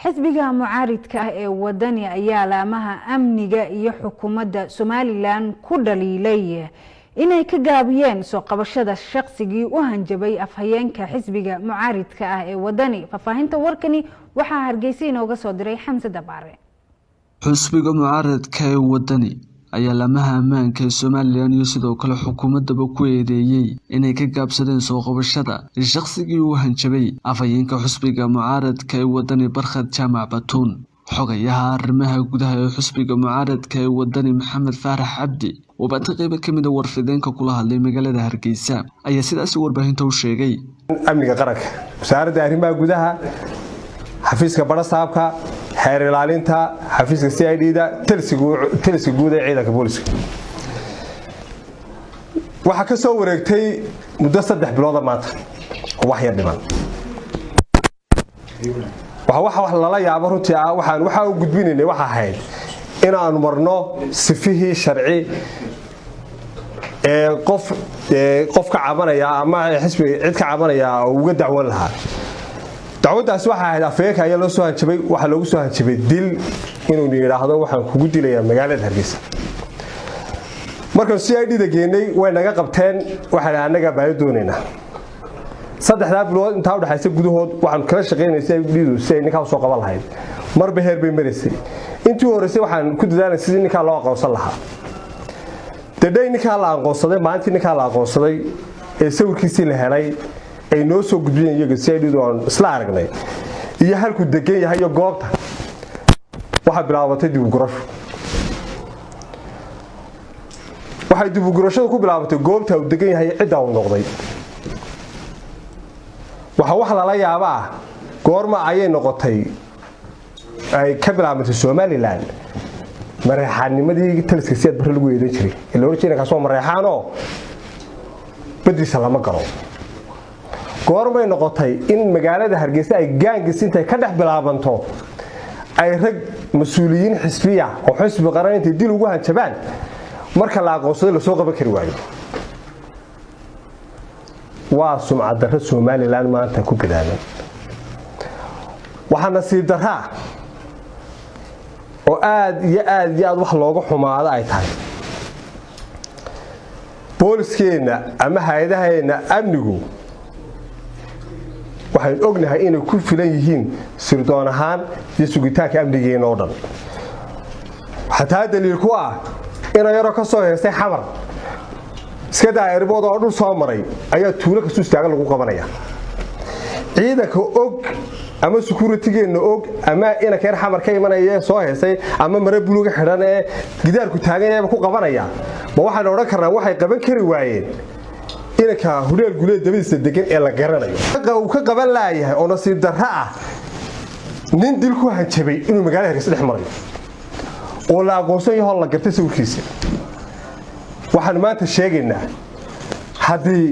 xisbiga mucaaridka ah ee wadani ayaa laamaha amniga iyo xukuumadda Somaliland ku dhaliilay inay ka gaabiyeen soo qabashada shaqsigii u hanjabay afhayeenka xisbiga mucaaridka ah ee wadani. Faafahinta warkani waxaa Hargeysa inooga soo diray Xamse Dabaare. xisbiga mucaaridka ee wadani ayaa laamaha ammaanka ee Somaliland iyo sidoo kale xukuumadaba ku eedeeyay inay ka gaabsadeen soo qabashada shaqsigii u hanjabay afhayeenka xisbiga mucaaridka ee wadani Barkhad Jaamac Batuun. xogayaha arrimaha gudaha ee xisbiga mucaaridka ee wadani Maxamed Faarax Cabdi oo baanta qayb ka mid ah warfideenka kula hadlay magaalada Hargeysa ayaa sidaas warbaahinta u sheegay amniga qaranka wasaaradda arrimaha gudaha xafiiska barasaabka xeer ilaalinta xafiiska CID-da talisiga guud ee ciidanka booliska waxa ka soo wareegtay muddo 3 bilood maanta wax yar dhiman waxa lala yaabo runtii waxa uu gudbinaynay waxa ahayd in aan marno sifihii sharci ee qof ka cabanaya ama xisbiga cid ka cabanaya oo uga dacwan lahaa. dacwadaas waxa ahayd afeeka ayaa loo soo hanjabay waxa loogu soo hanjabay dil inuu yiraahdo waxaan kugu dilayaa magaalada Hargeysa. markaan CID-da geenay way naga qabteen waxa anaga baayo doonaynaa 3 bilood inta u dhaxaysa gudahood waxaan kala shaqeynay CID-du si ay ninka soo qaban lahayd marba heer bay marisay intii horeysay waxaan ku dadaalay sidii ninka loo aqoonsan lahaa. dadday ninka la aqoonsaday maalintii ninka la aqoonsaday ee sawirkiisii la helay ay noo soo gudbiyeen iyaga CID-du aan isla aragnay iyo halku degan yahay iyo goobta waxa bilaabatay dib u gurasho. waxay dib u gurashadu ku bilaabatay goobta uu degan yahay cid uu noqday. waxa la yaabaa goorma ayay noqotay ay ka bilaabatay Somaliland mareexanimadii taliska siyad bar lagu yeedan jiray ilaa orjina ka soo mareexaano badisa lama garo. goorma ay noqotay in magaalada Hargeysa ay gaangisinta ka dhex bilaabanto ay rag mas'uuliyiin xisbiya oo xisbi qaran inta dil ugu hanjabaan marka la aqoonsado la soo qaban kari waayo. waa sumcad darro Somaliland maanta ku gadaalan waxana sii daraa oo aad wax looga xumaado ay tahay booliiskeena ama hay'adaheena amnigu waxay ognahay inay ku filan yihiin sirdoon ahaan iyo sugitaanka amnigeena oo dhan. xataa daliil ku ah inay yaro ka soo heestay xamar iska daayirbood oo dhul soo maray ayaa tuulo ka soo istaagan lagu qabanaya. ciidanka og ama security-geena og ama ina ka xamar ka imanaya soo heestay ama mare buluuga xidhan ee gidaarku taagan yahay ku qabanaya ma waxaan oran karnaa waxay qaban kari waayeen inaka huleel guleed dabadiisa degan ee la garanayo uu ka qaban laayahay oo nasiib darro ah nin dil ku hanjabay inuu magaalada Hargeysa dhex marayo oo la aqoonsan yahay la gartay sawirkiisa. waxaan maanta sheegaynaa haddii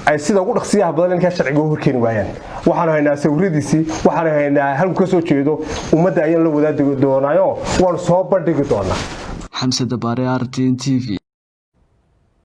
ay sida ugu dhaqsiyaha badan in ka sharciga u horkeeni waayaan waxaan haynaa sawiradiisii waxaan haynaa halku ka soo jeedo ummadda ayaan la wadaagi doonaayo waan soo bandhigi doonaa. Xamse Dabaare, RTN TV.